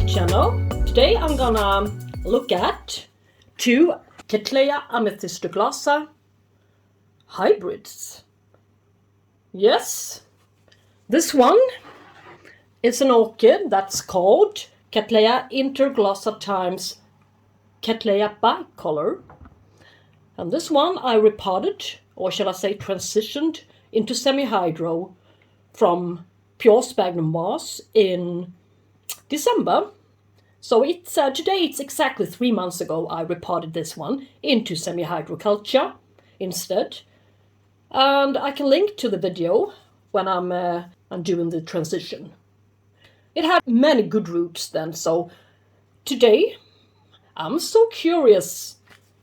channel. Today I'm gonna look at two Cattleya Monte hybrids. Yes, this one is an orchid that's called Cattleya Interglossa times Cattleya Bicolor. And this one I repotted, or shall I say transitioned, into semi-hydro from pure sphagnum moss in December. So it's today it's exactly 3 months ago I repotted this one into semi-hydroculture instead. And I can link to the video when I'm doing the transition. It had many good roots then, so today I'm so curious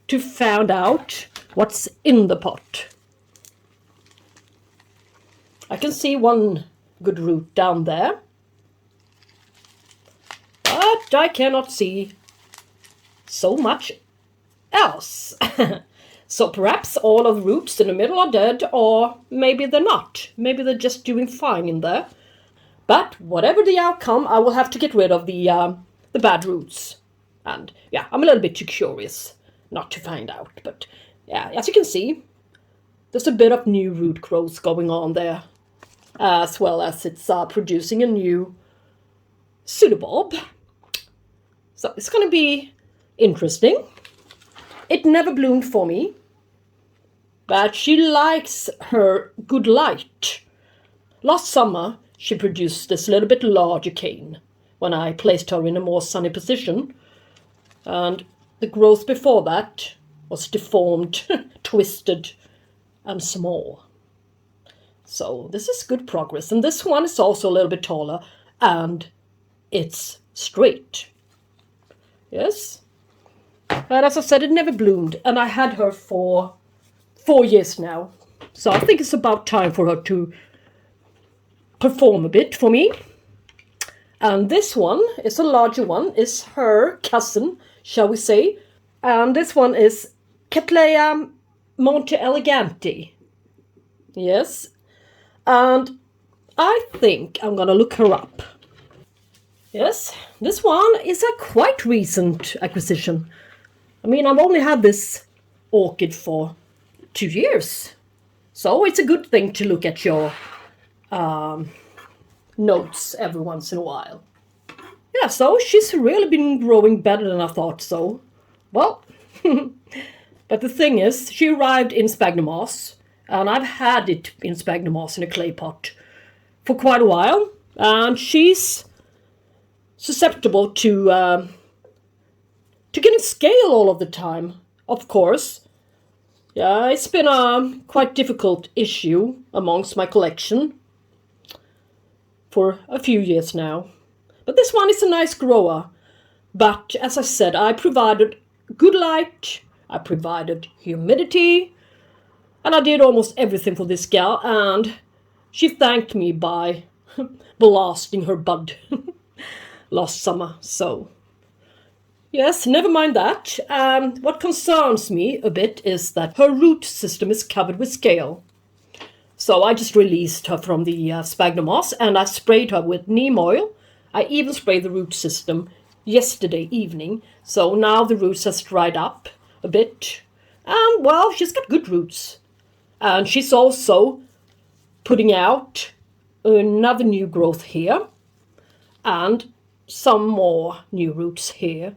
to find out what's in the pot. I can see one good root down there, but I cannot see so much else. So perhaps all of the roots in the middle are dead, or maybe they're not. Maybe they're just doing fine in there. But whatever the outcome, I will have to get rid of the bad roots. And yeah, I'm a little bit too curious not to find out. But yeah, as you can see, there's a bit of new root growth going on there, as well as it's producing a new pseudobulb. So it's going to be interesting. It never bloomed for me, but she likes her good light. Last summer, she produced this little bit larger cane when I placed her in a more sunny position. And the growth before that was deformed, twisted, and small. So this is good progress. And this one is also a little bit taller, and it's straight. Yes. But as I said, it never bloomed, and I had her for 4 years now. So I think it's about time for her to perform a bit for me. And this one is a larger one, is her cousin, shall we say. And this one is Cattleya Monte Elegante. Yes. And I think I'm gonna look her up. Yes, this one is a quite recent acquisition. I mean, I've only had this orchid for 2 years. So it's a good thing to look at your notes every once in a while. Yeah, so she's really been growing better than I thought so. Well, but the thing is, she arrived in sphagnum moss, and I've had it in sphagnum moss in a clay pot for quite a while, and she's susceptible to getting scale all of the time, of course. Yeah, it's been a quite difficult issue amongst my collection for a few years now. But this one is a nice grower. But as I said, I provided good light, I provided humidity, and I did almost everything for this gal, and she thanked me by blasting her bud last summer. So yes, never mind that. What concerns me a bit is that her root system is covered with scale. So I just released her from the sphagnum moss, and I sprayed her with neem oil. I even sprayed the root system yesterday evening. So now the roots has dried up a bit. And well, she's got good roots. And she's also putting out another new growth here, and some more new roots here.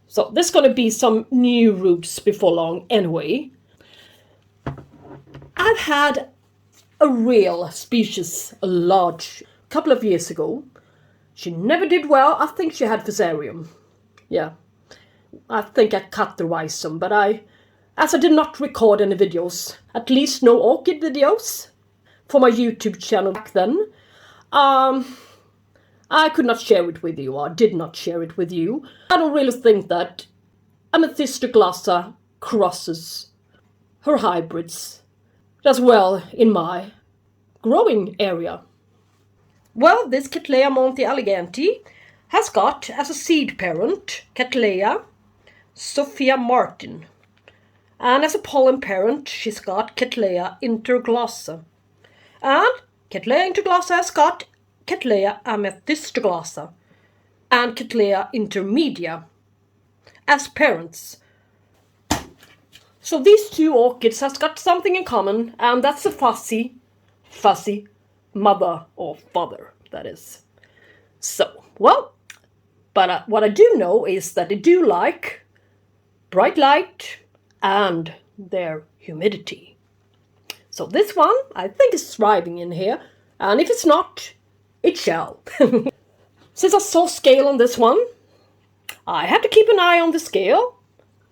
So there's going to be some new roots before long anyway. I've had a real species, a large, couple of years ago. She never did well. I think she had fusarium. Yeah, I think I cut the rhizome, but as I did not record any videos, at least no orchid videos, for my YouTube channel back then, I could not share it with you, or did not share it with you. I don't really think that Interglossa crosses her hybrids as well in my growing area. Well, this Cattleya Monte Elegante has got as a seed parent Cattleya Sophia Martin. And as a pollen parent, she's got Cattleya Interglossa. And Cattleya Interglossa has got Cattleya Monte Elegante. and Cattleya intermedia as parents. So these two orchids has got something in common, and that's a fussy mother or father, that is. So, well, but what I do know is that they do like bright light and their humidity. So this one, I think, is thriving in here, and if it's not, it shall. Since I saw scale on this one, I have to keep an eye on the scale,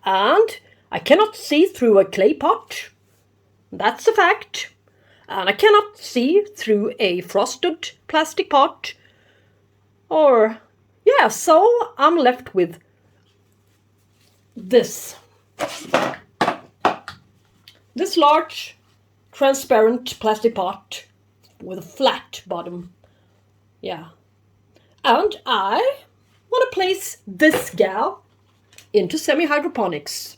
and I cannot see through a clay pot. That's a fact. And I cannot see through a frosted plastic pot. Or, yeah, so I'm left with this. This large, transparent plastic pot with a flat bottom. Yeah. And I want to place this gal into semi-hydroponics.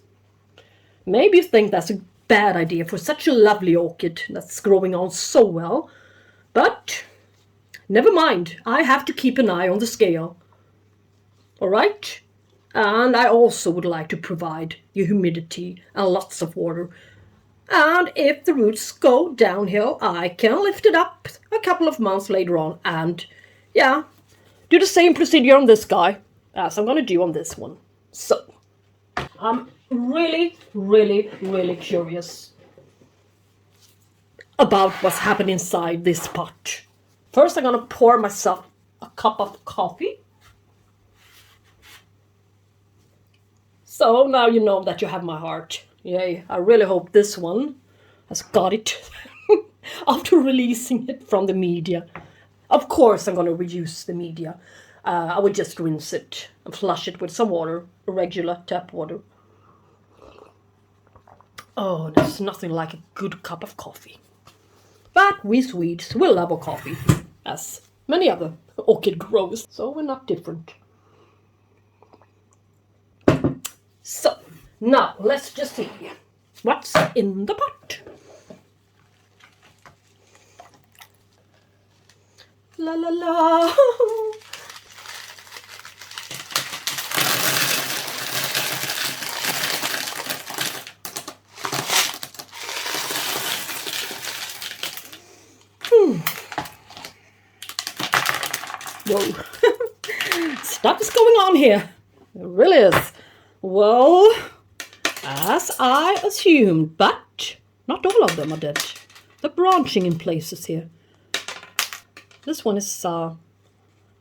Maybe you think that's a bad idea for such a lovely orchid that's growing on so well, but never mind, I have to keep an eye on the scale. Alright? And I also would like to provide you humidity and lots of water. And if the roots go downhill, I can lift it up a couple of months later on and, yeah, do the same procedure on this guy as I'm going to do on this one. So, I'm really curious about what's happening inside this pot. First, I'm going to pour myself a cup of coffee. So now you know that you have my heart. Yay, I really hope this one has got it after releasing it from the media. Of course I'm going to reuse the media. I would just rinse it and flush it with some water, regular tap water. Oh, there's nothing like a good cup of coffee. But we Swedes will love our coffee, as many other orchid growers, so we're not different. So, now let's just see what's in the pot. La la la. Whoa. Stuff is going on here. It really is. Well, as I assumed, but not all of them are dead. They're branching in places here. This one is,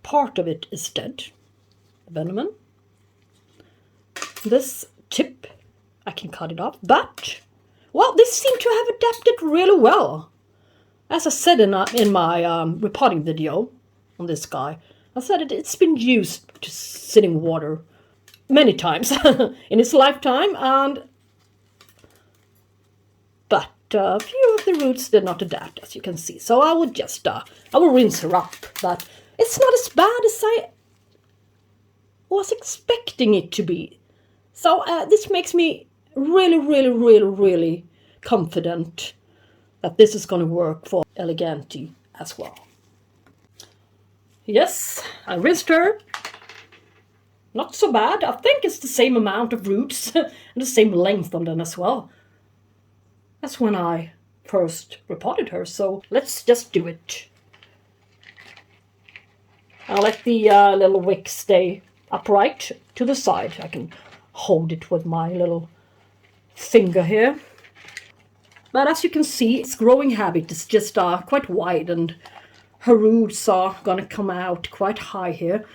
part of it is dead. The venomen. This tip, I can cut it off, but, well, this seemed to have adapted really well. As I said in my repotting video on this guy, I said it's been used to sit in water many times in its lifetime, but a few of the roots did not adapt, as you can see. So I would just, I will rinse her up, but it's not as bad as I was expecting it to be. So this makes me really confident that this is going to work for Elegante as well. Yes, I rinsed her. Not so bad. I think it's the same amount of roots and the same length on them as well. That's when I first repotted her, so let's just do it. I'll let the little wick stay upright to the side. I can hold it with my little finger here. But as you can see, its growing habit is just quite wide, and her roots are gonna come out quite high here.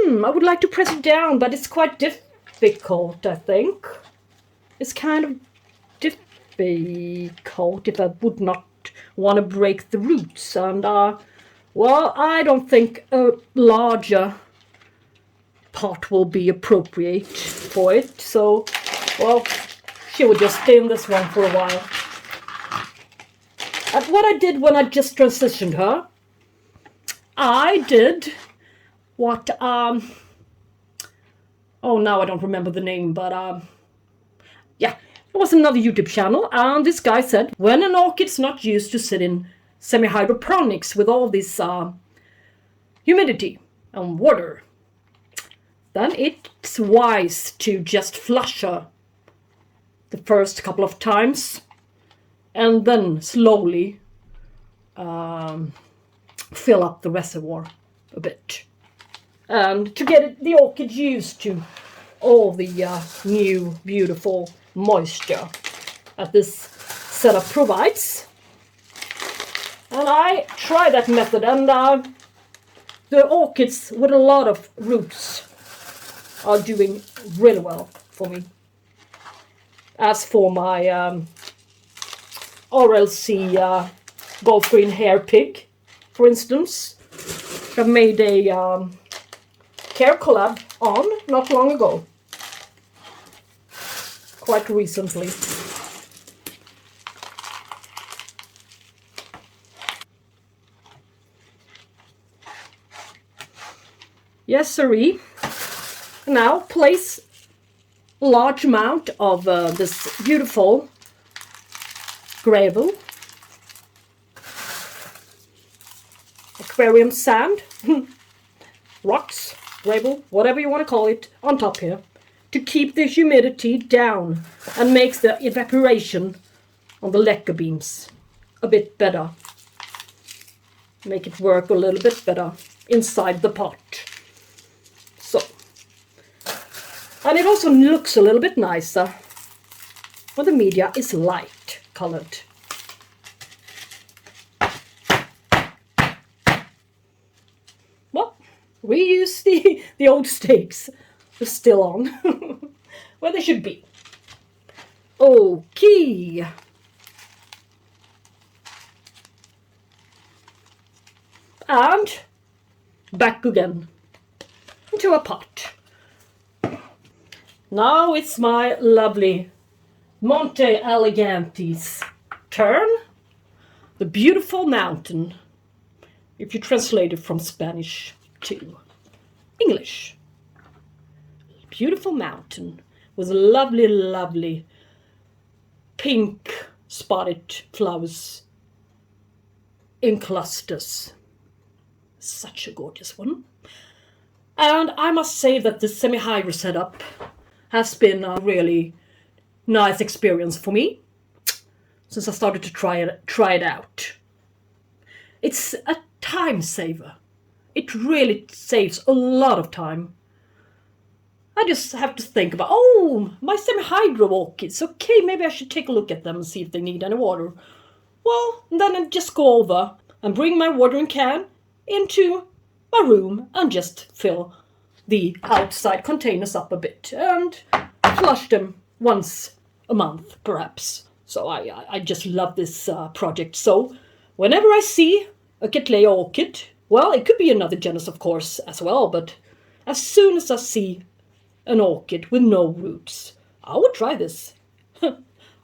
I would like to press it down, but it's quite difficult, I think. It's kind of difficult if I would not want to break the roots. And, well, I don't think a larger pot will be appropriate for it. So, well, she will just stay in this one for a while. And what I did when I just transitioned her, I did what, oh, now I don't remember the name, but, yeah, it was another YouTube channel, and this guy said, when an orchid's not used to sit in semi-hydroponics with all this, humidity and water, then it's wise to just flush her the first couple of times and then slowly fill up the reservoir a bit. And to get the orchid used to all the new beautiful moisture that this setup provides. And I try that method, and the orchids with a lot of roots are doing really well for me. As for my RLC Golf Green Hair Pig, for instance, I made a CareCollab on not long ago, quite recently. Yes, sirree. Now place a large amount of this beautiful gravel, aquarium sand, rocks, gravel, whatever you want to call it, on top here to keep the humidity down and makes the evaporation on the lacquer beams a bit better. Make it work a little bit better inside the pot. So, and it also looks a little bit nicer when the media is light colored. Well, reuse the old stakes. They're still on where they should be. Okay. And back again into a pot. Now it's my lovely Monte Elegante's turn. The beautiful mountain, if you translate it from Spanish to English. Beautiful mountain with lovely, lovely pink spotted flowers in clusters. Such a gorgeous one. And I must say that the semi-hydro setup has been a really nice experience for me since I started to try it out. It's a time saver. It really saves a lot of time. I just have to think about, oh, my semi-hydro orchids. Okay, maybe I should take a look at them and see if they need any water. Well, then I just go over and bring my watering can into my room and just fill the outside containers up a bit and flush them once a month, perhaps. So I just love this project. So whenever I see a Cattleya orchid, well, it could be another genus, of course, as well, but as soon as I see an orchid with no roots, I will try this.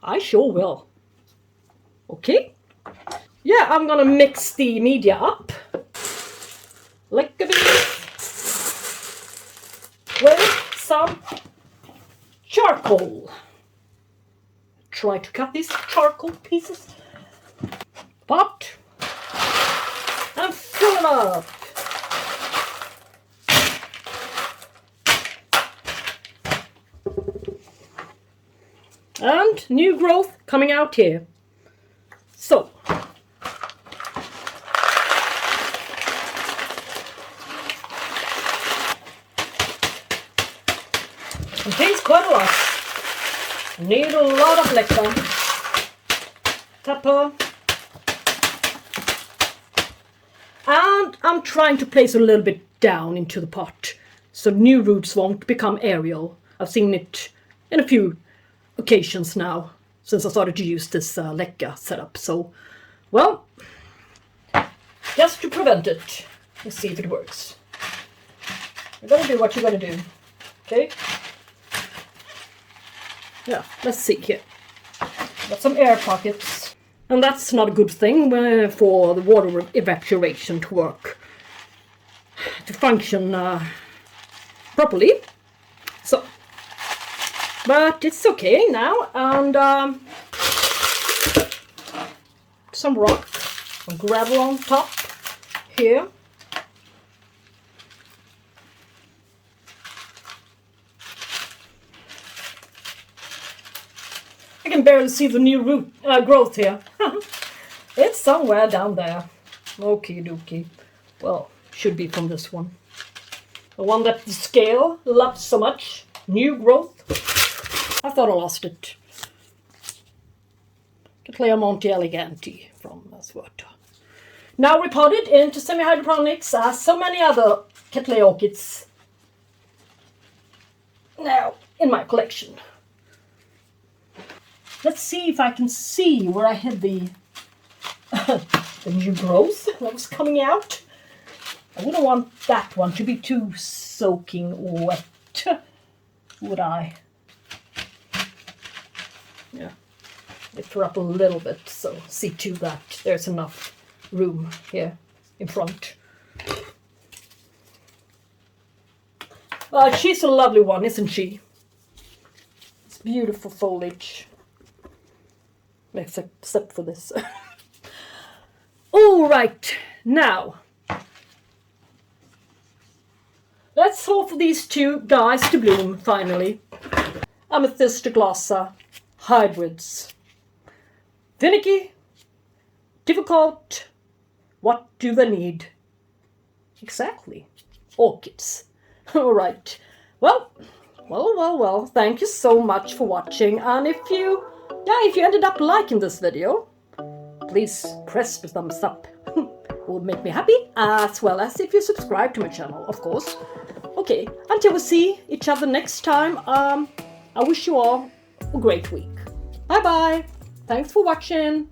I sure will. Okay? Yeah, I'm gonna mix the media up like a bit with some charcoal. Try to cut these charcoal pieces. Pot and fill it up. And new growth coming out here. So, contains quite a lot. Need a lot of liquor, pepper, and I'm trying to place a little bit down into the pot so new roots won't become aerial. I've seen it in a few occasions now since I started to use this leca setup. So, well, just to prevent it, let's see if it works. You're gonna do what you're gonna do, okay? Yeah, let's see here. Got some air pockets, and that's not a good thing for the water evaporation to work, to function properly. So, but it's okay now, and some rock, some gravel on top here. I can barely see the new root growth here. It's somewhere down there. Okie dokie. Well, should be from this one. The one that the scale loved so much. New growth. I thought I lost it. Cattleya Monte Elegante from Sword. Now repotted into semi-hydroponics as so many other Cattleya orchids now in my collection. Let's see if I can see where I had the new growth that was coming out. I wouldn't want that one to be too soaking wet, would I? Yeah, lift her up a little bit, so see to that there's enough room here in front. She's a lovely one, isn't she? It's beautiful foliage. Except for this. All right, now let's hope for these two guys to bloom finally. Interglossa hybrids. Finicky, difficult. What do they need? Exactly, orchids. All right. Well. Thank you so much for watching, and if you ended up liking this video, please press the thumbs up. It would make me happy, as well as if you subscribe to my channel, of course. Okay, until we see each other next time, I wish you all a great week. Bye bye. Thanks for watching.